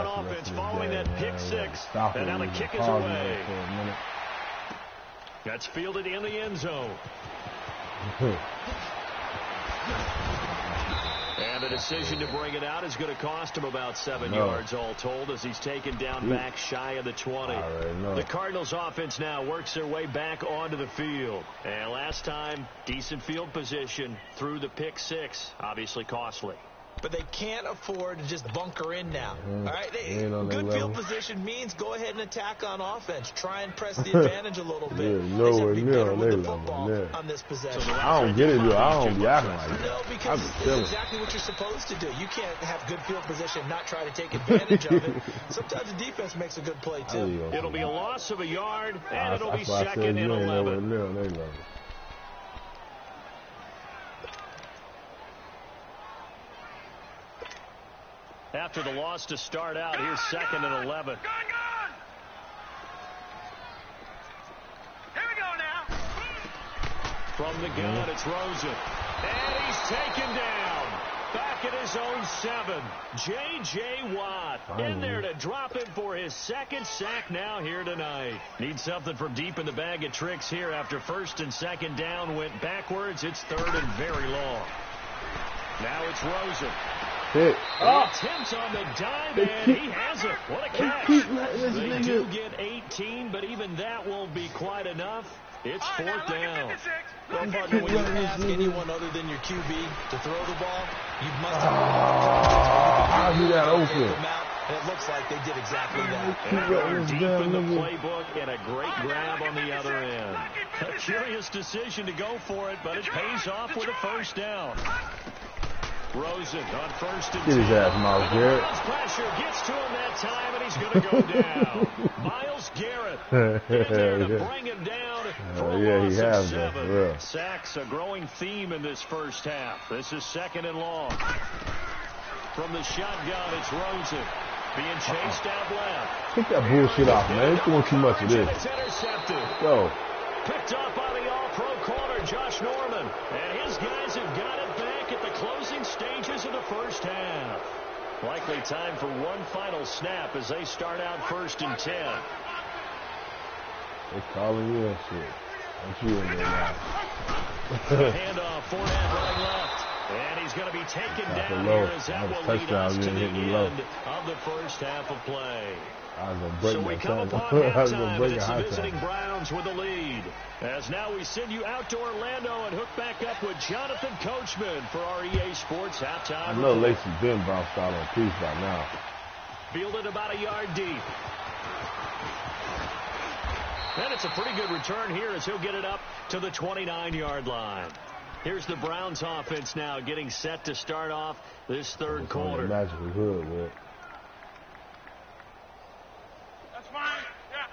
on offense following that pick six. And now the kick is away. That's fielded in the end zone. And the decision to bring it out is going to cost him about 7 yards all told as he's taken down back shy of the 20. The Cardinals offense now works their way back onto the field. And last time, decent field position through the pick six. Obviously costly. But they can't afford to just bunker in now. All right, good field position means go ahead and attack on offense. Try and press the advantage a little bit. Nowhere near on their level. On this possession. I don't get it, dude. I don't be acting like that. No, because it's exactly what you're supposed to do. You can't have good field position, not try to take advantage of it. Sometimes the defense makes a good play too. It'll be a loss of a yard, and it'll be second and 11. After the loss to start out, here's second and 11. Here we go now. From the gun, it's Rosen. And he's taken down. Back at his own 7. J.J. Watt in there to drop him for his second sack now here tonight. Need something from deep in the bag of tricks here after first and second down went backwards. It's third and very long. Now it's Rosen. Hit. Attempts on the dive, and he has it. What a catch. They do get 18, but even that won't be quite enough. It's fourth down. Well, partner, when you ask anyone other than your QB to throw the ball, you must have I'll do that open. And it looks like they did exactly that. And deep in the playbook and a great grab on the other end. A curious decision to go for it, but it pays off with a first down. Rosen on first and 10. Get his ass, Miles Garrett. Pressure gets to him that time, and he's going to go down. Miles Garrett in there to bring him down for a loss of 7. Sacks a growing theme in this first half. This is second and long. From the shotgun, it's Rosen being chased out left. Take that bullshit off, man. You're doing too much of this. It's intercepted. Go. Picked up by the all-pro corner, Josh Norman. And his guys have got it back at the closing stages of the first half. Likely time for one final snap as they start out first and 10. They're calling you and shit. Don't you in there now. Handoff, Fournette running left. And he's going to be taken down here as that will lead us to the end of the first half of play. So we come upon halftime, and it's the visiting Browns with the lead. As now we send you out to Orlando and hook back up with Jonathan Coachman for our EA Sports halftime. I know Lacey been bounced out on peace by now. Fielded about a yard deep. And it's a pretty good return here as he'll get it up to the 29-yard line. Here's the Browns offense now getting set to start off this third quarter. Magically hood, man. That's fine. Yeah.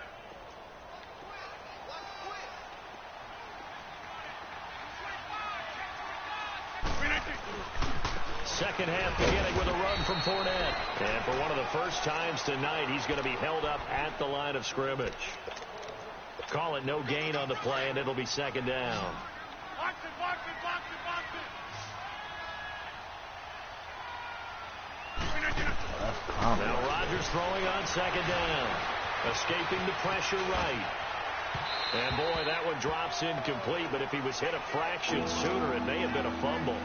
Second half beginning with a run from Fournette. And for one of the first times tonight, he's going to be held up at the line of scrimmage. Call it no gain on the play, and it'll be second down. Box it, box it, box it, box it. Now Rodgers throwing on second down. Escaping the pressure right. And boy, that one drops incomplete, but if he was hit a fraction sooner, it may have been a fumble.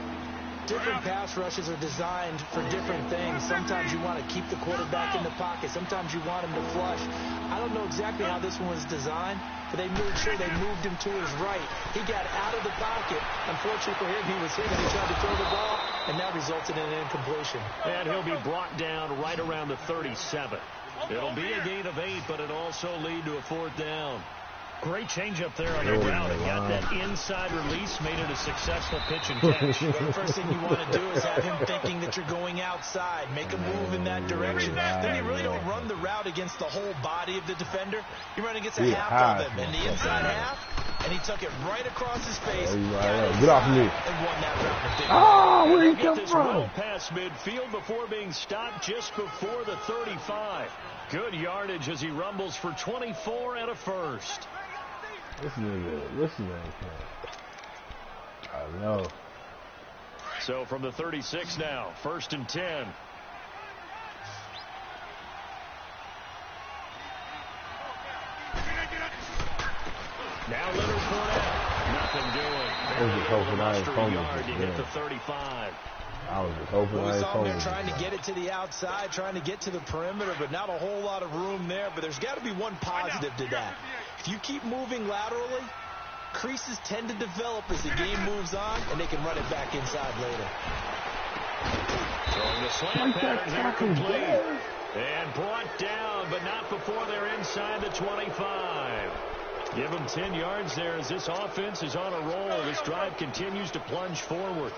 Different pass rushes are designed for different things. Sometimes you want to keep the quarterback in the pocket. Sometimes you want him to flush. I don't know exactly how this one was designed, but they made sure they moved him to his right. He got out of the pocket. Unfortunately for him, he was hit and he tried to throw the ball, and that resulted in an incompletion. And he'll be brought down right around the 37. It'll be a gain of 8, but it'll also lead to a fourth down. Great change up there on the route. It got that inside release, made it a successful pitch and catch. The first thing you want to do is have him thinking that you're going outside. Make a move in that direction. Then you really don't run the route against the whole body of the defender. You run against a half of him in the inside half, and he took it right across his face. Get off me. And won that route. Oh, where did he come from? Well past midfield before being stopped just before the 35. Good yardage as he rumbles for 24 and a first. Listen, I know. So from the 36 now, first and 10. Now Leonard Fournette. Nothing doing. I was just hoping I ain't Muster a fumbled yard to this hit the game. 35. I was just hoping We I ain't saw him there fumbled trying this to game. get it to the outside, trying to get to the perimeter, but not a whole lot of room there. But there's got to be one positive to that. If you keep moving laterally, creases tend to develop as the game moves on, and they can run it back inside later. Throwing the slant pattern here complete. And brought down, but not before they're inside the 25. Give them 10 yards there as this offense is on a roll. This drive continues to plunge forward.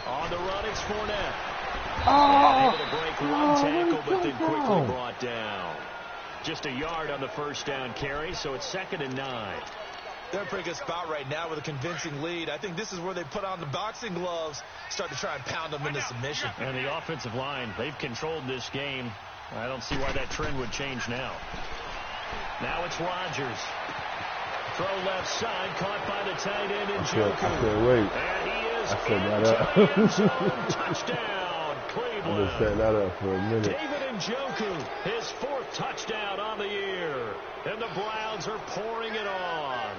On the run, it's Fournette. Able to break one tackle, but then quickly brought down. Just a yard on the first down carry, so it's 2nd and 9. They're in a pretty good spot right now with a convincing lead. I think this is where they put on the boxing gloves, start to try and pound them into submission. And the offensive line, they've controlled this game. I don't see why that trend would change now. Now it's Rodgers. Throw left side, caught by the tight end in Joku. I said, wait. And he is I set that into up. the end zone. Touchdown, I Cleveland. just set that up for a minute. David Njoku, his 4th touchdown on the year. And the Browns are pouring it on.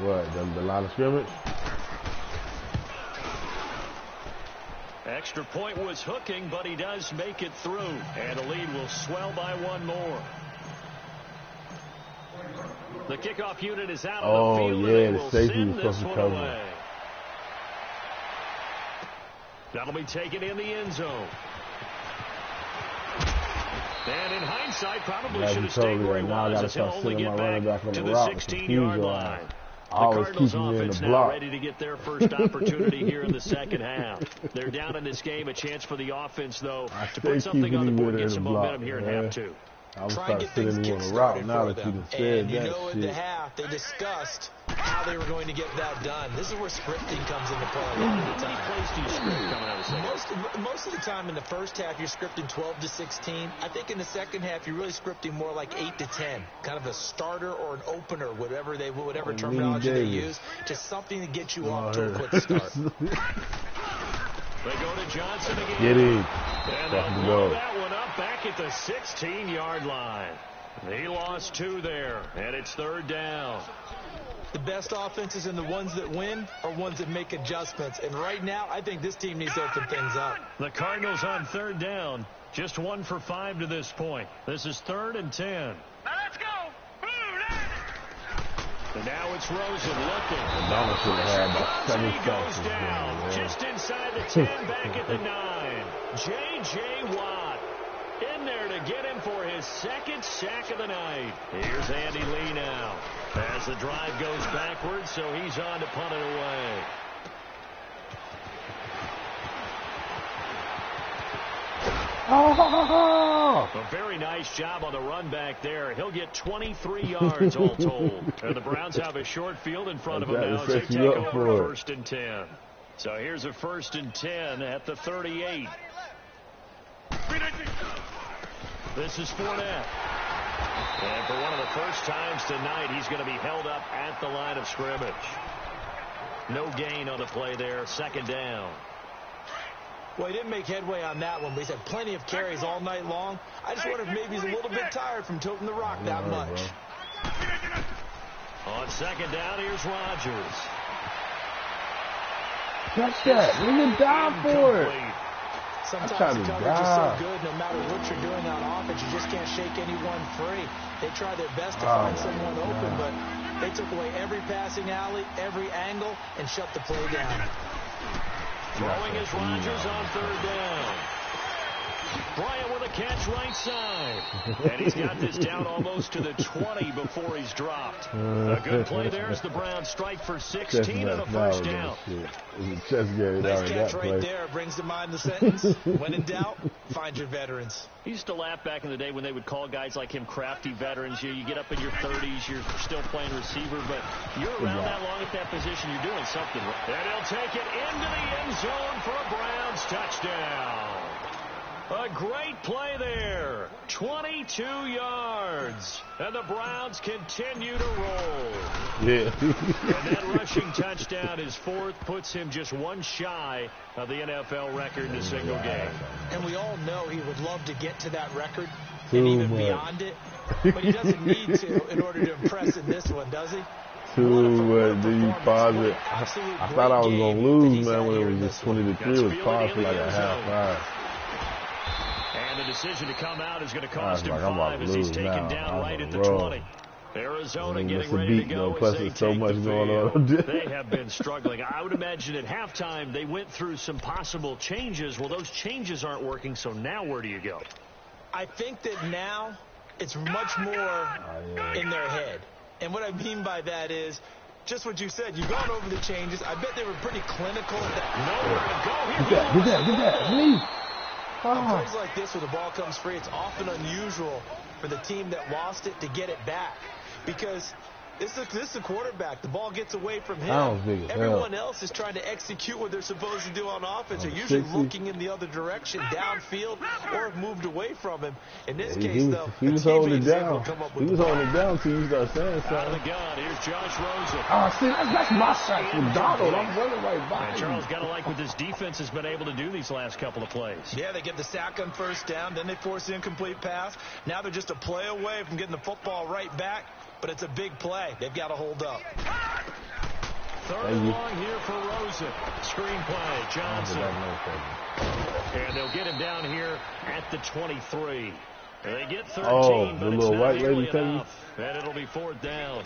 What, the line of scrimmage? Extra point was hooking, but he does make it through. And the lead will swell by one more. The kickoff unit is out on the field. Yeah, and they the will safety send was this supposed one to cover. away. That'll be taken in the end zone. And in hindsight, probably should have stayed where he was, as he'll only get back to the 16-yard line. The Cardinals offense now ready to get their first opportunity here in the second half. They're down in this game. A chance for the offense, though, to put something on the board, get some momentum here in half two. I was Try trying and to get sit things him on a kick-started route now for that you them. done said And you that know, at shit. the half, they discussed how they were going to get that done. This is where scripting comes into play a lot of the time. How many plays do you script coming out of the second? Most of the time in the first half, you're scripting 12 to 16. I think in the second half, you're really scripting more like 8 to 10. Kind of a starter or an opener, whatever terminology they use. Just something to get you off to a quick start. They go to Johnson again. Get in. And they'll blow that one up back at the 16-yard line. He lost 2 there, and it's 3rd down. The best offenses and the ones that win are ones that make adjustments. And right now, I think this team needs to open things up. The Cardinals on 3rd down, just 1 for 5 to this point. This is 3rd and 10. Now let's go. And now it's Rosen looking. Donald should have had about 7 He goes sacks. down just inside the 10, back at the 9. J.J. Watt in there to get him for his 2nd sack of the night. Here's Andy Lee now as the drive goes backwards, so he's on to punt it away. A very nice job on the run back there. He'll get 23 yards all told. And the Browns have a short field in front of them now as they take over 1st and 10. So here's a 1st and 10 at the 38. This is Fournette. And for one of the first times tonight, he's going to be held up at the line of scrimmage. No gain on the play there. 2nd down. Well, he didn't make headway on that one, but he's had plenty of carries all night long. I just wonder if maybe he's a little bit tired from tilting the rock that much. On 2nd down, here's Rodgers. Catch that. Nigga, die for it. Sometimes the coverage is so good, no matter what you're doing on offense, you just can't shake anyone free. They try their best to find someone open, but they took away every passing alley, every angle, and shut the play down. Throwing is Rodgers on 3rd down. Bryant with a catch right side. And he's got this down almost to the 20 before he's dropped. A good play there as the Browns strike for 16 on a 1st down. Nice catch right there. Brings to mind the sentence, when in doubt, find your veterans. He used to laugh back in the day when they would call guys like him crafty veterans. You get up in your 30s, you're still playing receiver, but you're around that long at that position, you're doing something right. And he'll take it into the end zone for a Browns touchdown. A great play there. 22 yards. And the Browns continue to roll. Yeah. And that rushing touchdown, his fourth, puts him just one shy of the NFL record in a single game. And we all know he would love to get to that record and even beyond it. But he doesn't need to in order to impress in this one, does he? Too much. Do you pause it? I thought I was going to lose, man, when it was just 20-3. It was paused for like a half. And the decision to come out is going to cost him 5 as he's taken down right at the 20. Arizona getting ready to go plus as they there's so much take the going on. field. They have been struggling. I would imagine at halftime they went through some possible changes. Well, those changes aren't working, so now where do you go? I think that now it's much more in their head. And what I mean by that is just what you said. You've gone over the changes. I bet they were pretty clinical. Nowhere to go here. Get that, please. On plays like this where the ball comes free, it's often unusual for the team that lost it to get it back. Because this is the quarterback. The ball gets away from him. Everyone else is trying to execute what they're supposed to do on offense. They're usually looking in the other direction, downfield, or have moved away from him. In this case, though, he was holding it down. He was holding it down until you start saying something. Out of the gun, here's Josh Rosen. Oh, see, that's my shot from Donald. I'm running right by him. Charles, got to like what this defense has been able to do these last couple of plays. Yeah, they get the sack on first down, then they force the incomplete pass. Now they're just a play away from getting the football right back. But it's a big play. They've got to hold up. Third and long here for Rosen. Screen play, Johnson. And they'll get him down here at the 23. They get 13, but it's not nearly enough. And it'll be fourth down.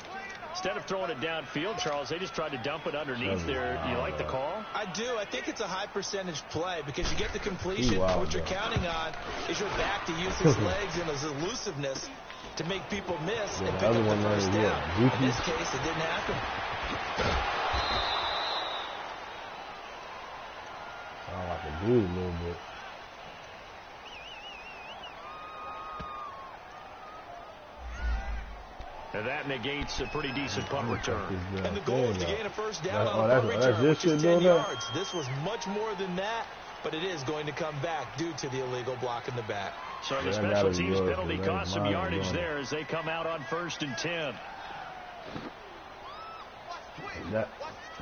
Instead of throwing it downfield, Charles, they just tried to dump it underneath there. Do you like the call? I do. I think it's a high percentage play because you get the completion. What you're counting on is your back to use his legs and his elusiveness to make people miss and pick up the first down. In this case, it didn't happen. I like a glue a little bit. And that negates a pretty decent punt return. And the goal is to gain a first down on a punt return, which is 10 yards. This was much more than that, but it is going to come back due to the illegal block in the back. So the special teams penalty cost some yardage there as they come out on 1st and 10.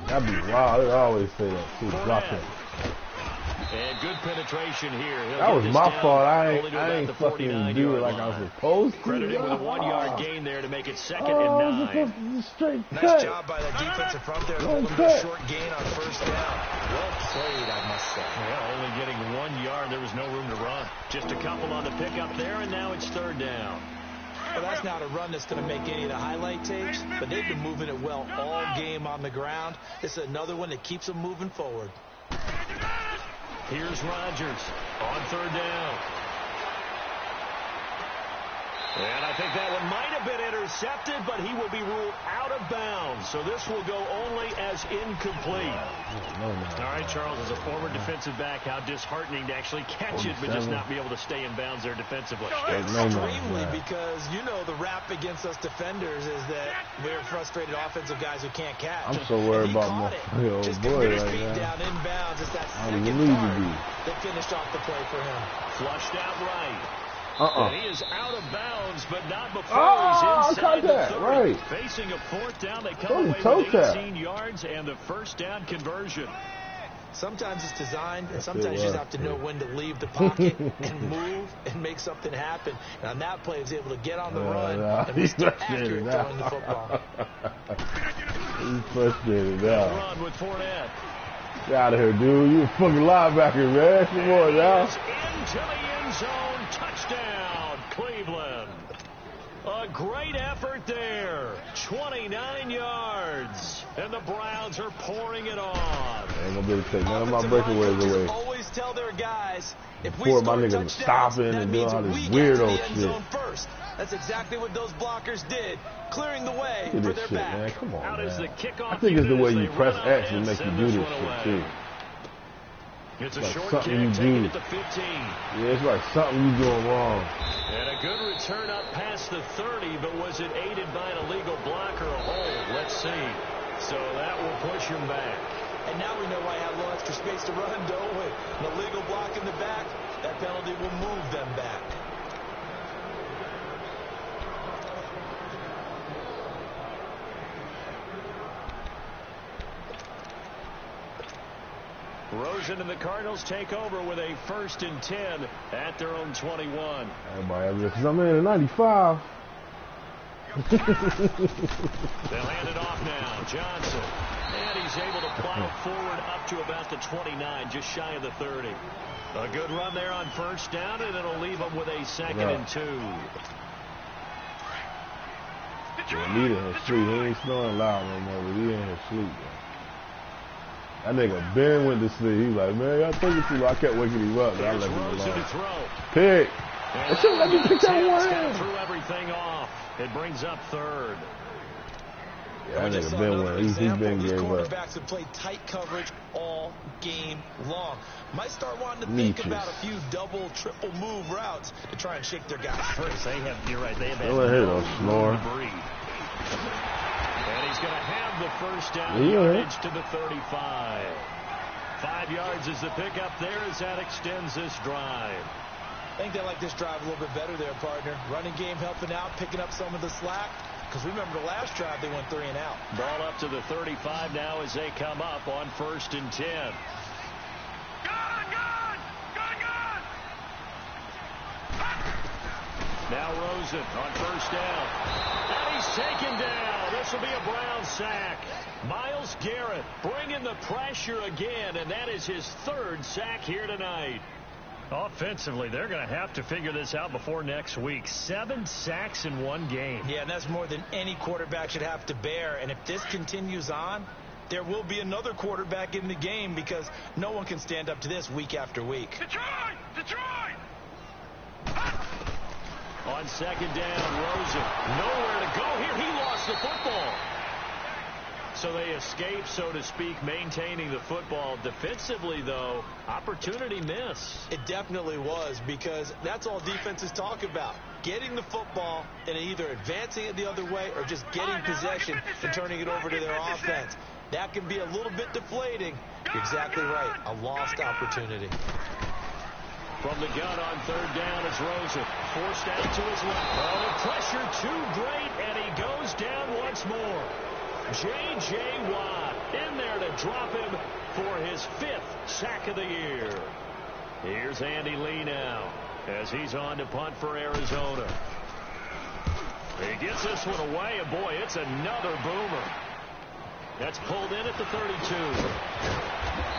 That'd be wild. They always say that too. Blocking. And good penetration here. That was my fault. I ain't fucking do it like I was supposed to. Credited with a 1-yard gain there to make it 2nd and 9. Straight cut. Nice job by that defensive front there to hold them to a short gain on first down. Well played, I must say. Yeah, only getting 1 yard. There was no room to run. Just a couple on the pickup there, and now it's 3rd down. Well, that's not a run that's going to make any of the highlight tapes, but they've been moving it well all game on the ground. It's another one that keeps them moving forward. Here's Rodgers on 3rd down. And I think that one might have been intercepted, but he will be ruled out of bounds. So this will go only as incomplete. All right, Charles, as a former defensive back, how disheartening to actually catch it, but just not be able to stay in bounds there defensively. Extremely, because you know the rap against us defenders is that we're frustrated offensive guys who can't catch. I'm so worried about my old boy right now. Down in bounds. It's that second time that finished off the play for him. Flushed out right. And he is out of bounds, but not before he's inside the 30. Right. Facing a 4th down, they come away with 18 yards and the first down conversion. Sometimes it's designed, and sometimes you just have to know when to leave the pocket and move and make something happen. And on that play, he was able to get on the run and be still accurate throwing the football. He's frustrated now. Run with Fournette. Get out of here, dude. You a fucking linebacker, man. Come on now. Into the end zone. Touchdown, Cleveland. A great effort there. 29 yards. And the Browns are pouring it on. Ain't gonna be able to take none of my breakaways away. Always tell their guys, if we Before score my niggas stopping and doing all this weirdo shit. First. That's exactly what those blockers did, clearing the way for their back. Man. Come on, man. The kickoff I think it's the way you press X and make you do this shit, too. It's like a short something kick, you taking do. it to 15. Yeah, it's like something you doing wrong. And a good return up past the 30, but was it aided by an illegal block or a hold? Let's see. So that will push him back. And now we know why I had a little extra space to run, don't we? An illegal block in the back, that penalty will move them back. Rosen and the Cardinals take over with a 1st and 10 at their own 21. Everybody, because I'm in a 95. They'll hand it off now. Johnson. And he's able to plow forward up to about the 29, just shy of the 30. A good run there on 1st down, and it'll leave them with a 2nd and 2. Yeah, he in his sleep. He ain't snoring loud no more, but he in his sleep, man. That nigga Ben went to sleep. He was like, man, y'all take it too long. I kept waking him up, but I let him alone. Pick. It shouldn't let me pick that one hand. Threw everything off. It brings up 3rd. Yeah, that nigga Ben went. He's been These gave up. quarterbacks have played tight coverage all game long. Might start wanting to think about a few double, triple move routes to try and shake their guys. First, you're right. They have had no snore. And he's going to have the 1st down yardage to the 35. 5 yards is the pickup there as that extends this drive. I think they like this drive a little bit better there, partner. Running game helping out, picking up some of the slack. Because remember the last drive, they went 3 and out. Ball up to the 35 now as they come up on 1st and 10. Now Rosen on 1st down. And he's taken down. This will be a Brown sack. Myles Garrett bringing the pressure again, and that is his 3rd sack here tonight. Offensively, they're going to have to figure this out before next week. 7 sacks in one game. Yeah, and that's more than any quarterback should have to bear. And if this continues on, there will be another quarterback in the game because no one can stand up to this week after week. Detroit! On 2nd down, Rosen. Nowhere to go here. He lost the football. So they escape, so to speak, maintaining the football. Defensively, though, opportunity miss. It definitely was, because that's all defenses talk about. Getting the football and either advancing it the other way or just getting possession and turning it over to their offense. That can be a little bit deflating. You're exactly right. A lost opportunity. From the gun on 3rd down is Rosen. Forced out to his left. Oh, the pressure too great, and he goes down once more. J.J. Watt in there to drop him for his 5th sack of the year. Here's Andy Lee now as he's on to punt for Arizona. He gets this one away, and boy, it's another boomer. That's pulled in at the 32.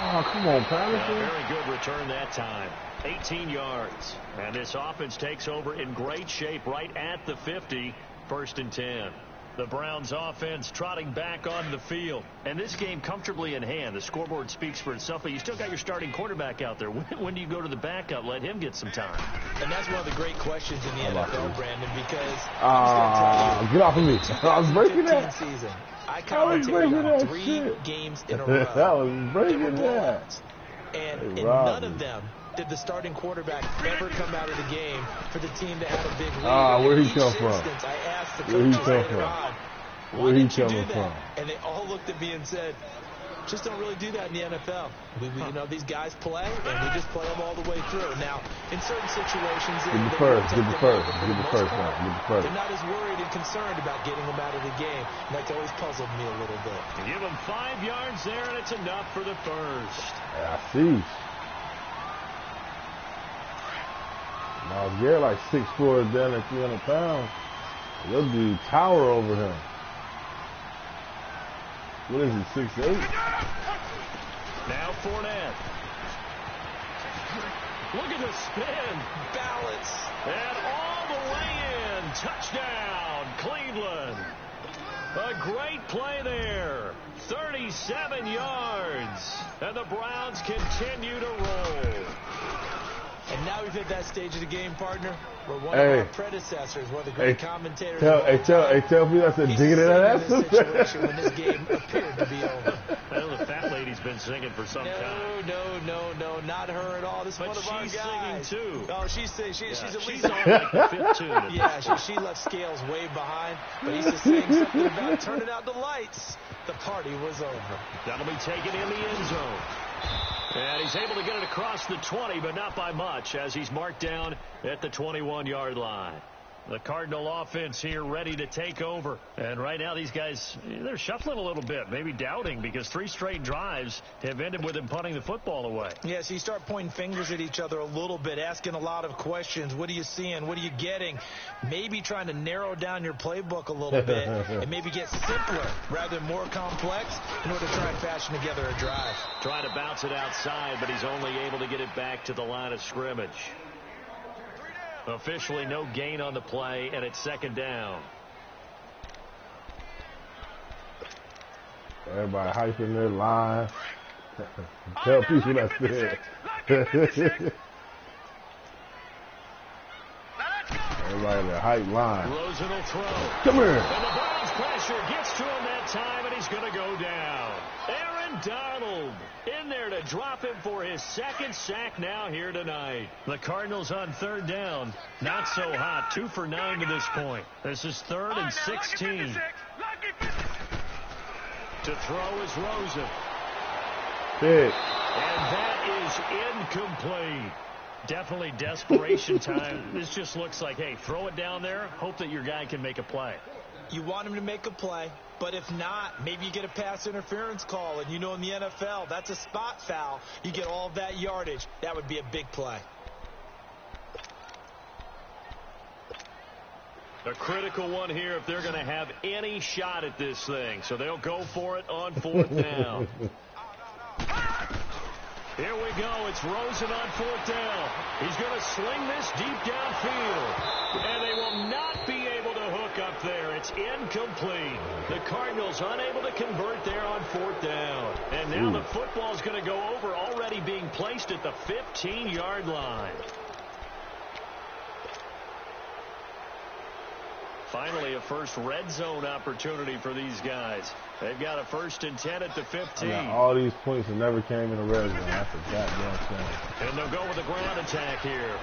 Oh, come on, Patterson. Very good return that time. 18 yards. And this offense takes over in great shape right at the 50. 1st and 10. The Browns offense trotting back on the field. And this game comfortably in hand. The scoreboard speaks for itself, but you still got your starting quarterback out there. When do you go to the backup? Let him get some time. And that's one of the great questions in the NFL, Brandon, because get off of me. I was breaking that. Season, I commentated on 3 games in a row. I was breaking that. And in none of them did the starting quarterback ever come out of the game for the team that had a big lead. Where'd he come from? I asked the coaches later on, where'd he come from? And they all looked at me and said, just don't really do that in the NFL. You know, these guys play, and we just play them all the way through. Now, in certain situations, get the first now. They're not as worried and concerned about getting them out of the game. And that's always puzzled me a little bit. Give them 5 yards there, and it's enough for the 1st. Yeah, I see. Myles Garrett like 6'4", down at 300 pounds. They'll do tower over him. What is it, 6'8"? Now Fournette. Look at the spin. Balance. And all the way in. Touchdown, Cleveland. A great play there. 37 yards. And the Browns continue to roll. And now we've hit that stage of the game, partner, where one of our predecessors, one of the great commentators. Tell me that's a digging it at that situation when this game appeared to be over. Well, the fat lady's been singing for some time. No, not her at all. This is one of our guys. She's singing too. Oh, she's at least she's on like the fifth tune. Yeah, she left Scales way behind, but he's just saying something about turning out the lights. The party was over. That'll be taken in the end zone. And he's able to get it across the 20, but not by much, as he's marked down at the 21-yard line. The Cardinal offense here ready to take over. And right now these guys, they're shuffling a little bit, maybe doubting, because 3 straight drives have ended with them punting the football away. Yeah, so you start pointing fingers at each other a little bit, asking a lot of questions. What are you seeing? What are you getting? Maybe trying to narrow down your playbook a little bit and maybe get simpler rather than more complex in order to try and fashion together a drive. Trying to bounce it outside, but he's only able to get it back to the line of scrimmage. Officially no gain on the play, and it's second down. Everybody hyping their line. Tell people that's there. Everybody in the hype line. Rosen will throw. Come here. And the Browns pressure gets to him that time, and he's going to go down. Aaron Donald in there to drop him for his second sack now here tonight. The Cardinals on third down. Not so hot. 2 for 9 to this point. This is 3rd and 16. To throw is Rosen. Big. And that is incomplete. Definitely desperation time. This just looks like, hey, throw it down there. Hope that your guy can make a play. You want him to make a play, but if not, maybe you get a pass interference call. And you know in the NFL, that's a spot foul. You get all of that yardage. That would be a big play. A critical one here if they're going to have any shot at this thing. So they'll go for it on 4th down. Here we go. It's Rosen on 4th down. He's going to sling this deep downfield. And they will not be able to hook up there. It's incomplete. The Cardinals unable to convert there on 4th down. And now the football's going to go over, already being placed at the 15-yard line. Finally, a first red zone opportunity for these guys. They've got a 1st and 10 at the 15. All these points that never came in the red zone. That's a goddamn shame. And they'll go with a ground attack here.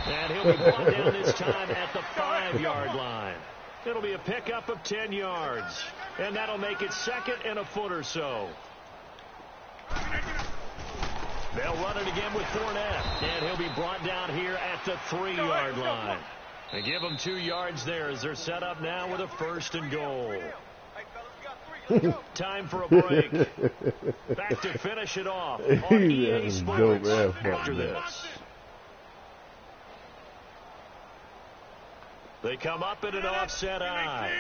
And he'll be brought down this time at the 5-yard line. It'll be a pickup of 10 yards. And that'll make it 2nd and a foot or so. They'll run it again with Fournette. And he'll be brought down here at the 3-yard line. They give them 2 yards there as they're set up now with a 1st and goal. Time for a break. Back to finish it off on EA Sports after this. They come up in an offset eye.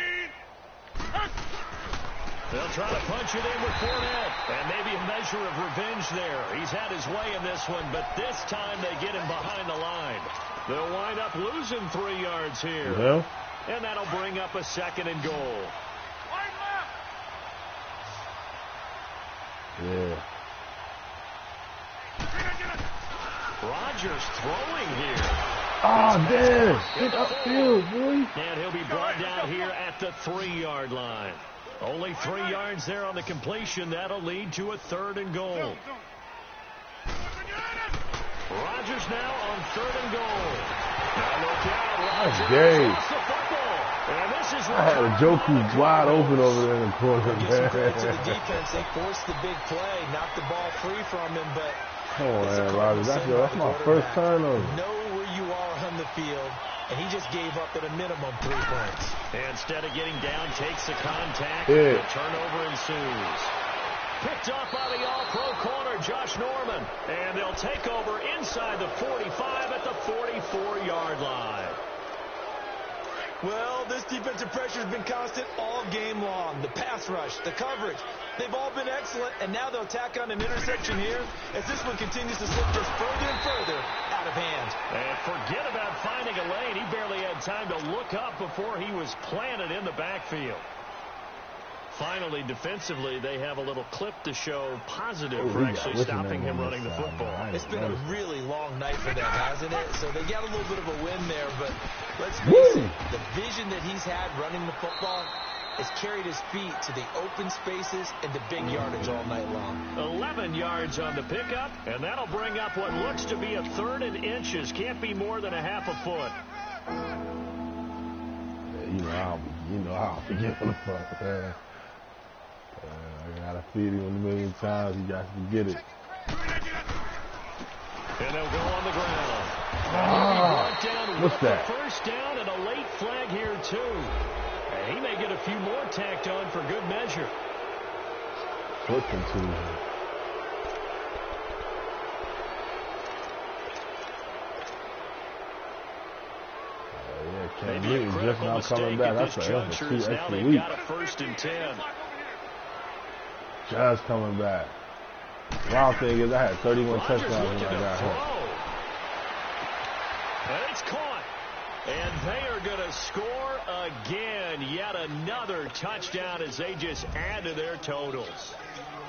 They'll try to punch it in with Fournette. And maybe a measure of revenge there. He's had his way in this one, but this time they get him behind the line. They'll wind up losing 3 yards here. And that'll bring up a 2nd and goal. Yeah. Rodgers throwing here. Oh, damn. Get upfield, boy. And he'll be brought down here at the 3-yard line. Only 3 yards there on the completion. That'll lead to a 3rd and goal. Rodgers now on 3rd and goal. Now look out. Rodgers lost the football. And this is I had a joke who's wide open over there in the corner, man. Give some credit to the defense. They forced the big play, knocked the ball free from him, but come on, man, Rodgers. That's my first turnover. Know where you are on the field, and he just gave up at a minimum 3 points. And instead of getting down, takes the contact. The turnover ensues. Picked up by the all-pro corner, Josh Norman. And they'll take over inside the 45 at the 44-yard line. Well, this defensive pressure has been constant all game long. The pass rush, the coverage, they've all been excellent, and now they'll tack on an interception here as this one continues to slip just further and further out of hand. And forget about finding a lane. He barely had time to look up before he was planted in the backfield. Finally, defensively, they have a little clip to show positive for actually stopping him running the football. It's been a really long night for them, hasn't it? So they got a little bit of a win there, but let's face it, the vision that he's had running the football has carried his feet to the open spaces and the big yardage all night long. 11 yards on the pickup, and that'll bring up what looks to be a 3rd and inches. Can't be more than a half a foot. Yeah, you know how I forget what the fuck, man. I gotta feed him 1,000,000 times. You got to get it. And they'll go on the ground. What's that? First down and a late flag here, too. And he may get a few more tacked on for good measure. Foot contusion. Maybe a critical mistake at this juncture is now they've got a 1st and 10. Just coming back. Wild thing is I had 31 touchdowns when I got home. And it's caught. And they are going to score again. Yet another touchdown as they just add to their totals.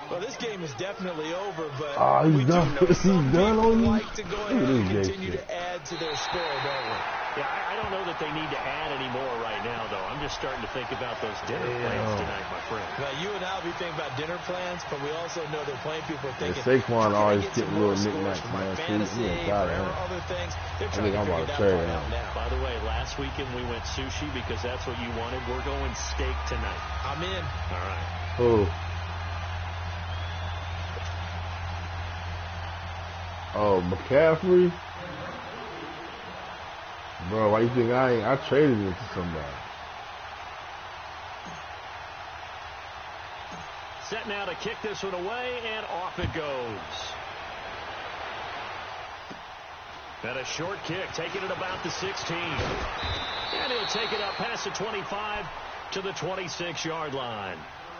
Well, this game is definitely over, but he's done. He's done on you. Like to go ahead and continue to add to their score, don't we? Yeah, I don't know that they need to add any more right now, though. I'm just starting to think about those dinner plans tonight, my friend. Well, you and I will be thinking about dinner plans, but we also know that plenty of people are thinking, Saquon always getting little knickknacks, man. Fantasy, other things. They're trying to figure that part out now. By the way, last weekend we went sushi because that's what you wanted. We're going steak tonight. I'm in. All right. Who? Oh, McCaffrey? Bro, why you think I traded it to somebody? Set now to kick this one away, and off it goes. And a short kick, taking it about the 16. And he'll take it up past the 25 to the 26-yard line.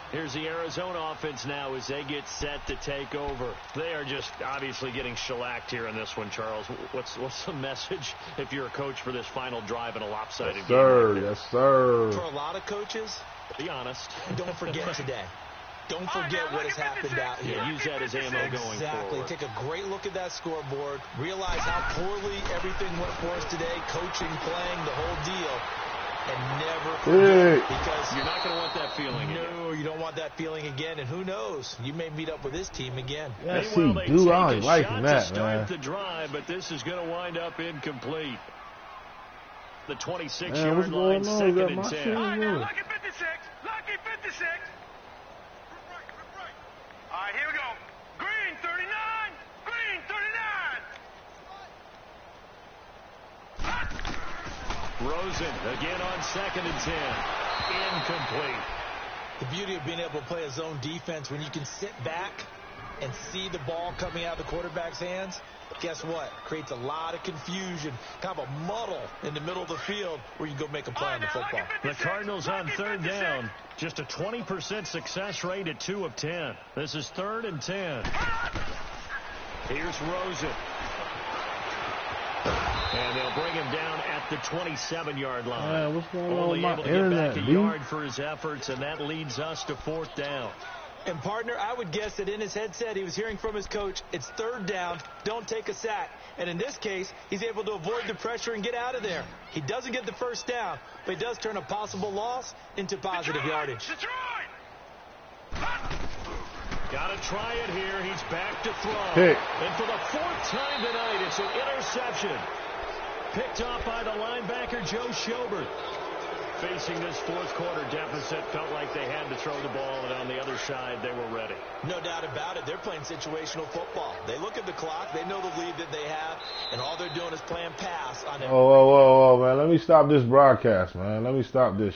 Here's the Arizona offense now as they get set to take over. They are just obviously getting shellacked here in this one, Charles. What's the message if you're a coach for this final drive in a lopsided game? Yes, sir. For a lot of coaches, be honest. Don't forget today. Don't forget what has happened out here. Yeah, use that as ammo going forward. Exactly. Take a great look at that scoreboard. Realize how poorly everything went for us today. Coaching, playing, the whole deal. And never forget, because you're not going to want that feeling again. No, you don't want that feeling again. And who knows? You may meet up with this team again. Yeah, see, dude, I ain't liking that, man. The drive, but this is going to wind up incomplete. The 26-yard line, 2nd and 10. Lucky 56. Lucky 56. All right, here we go. Green 39. Green 39. Rosen again on 2nd and 10. Incomplete. The beauty of being able to play a zone defense when you can sit back and see the ball coming out of the quarterback's hands, guess what? Creates a lot of confusion, kind of a muddle in the middle of the field where you go make a play on the football. The Cardinals on 3rd down. Just a 20% success rate at 2 of 10. This is 3rd and 10. Here's Rosen. And they'll bring him down at the 27-yard line. Man, what's going on Only with my able to get internet, back a dude? yard for his efforts, and that leads us to 4th down. And, partner, I would guess that in his headset he was hearing from his coach, it's 3rd down, don't take a sack. And in this case, he's able to avoid the pressure and get out of there. He doesn't get the 1st down, but he does turn a possible loss into positive yardage. Got to try it here. He's back to throw. Pick. And for the 4th time tonight, it's an interception. Picked off by the linebacker, Joe Schobert. Facing this 4th quarter deficit, felt like they had to throw the ball, and on the other side, they were ready. No doubt about it. They're playing situational football. They look at the clock. They know the lead that they have, and all they're doing is playing pass on it. Whoa, man. Let me stop this broadcast, man. Let me stop this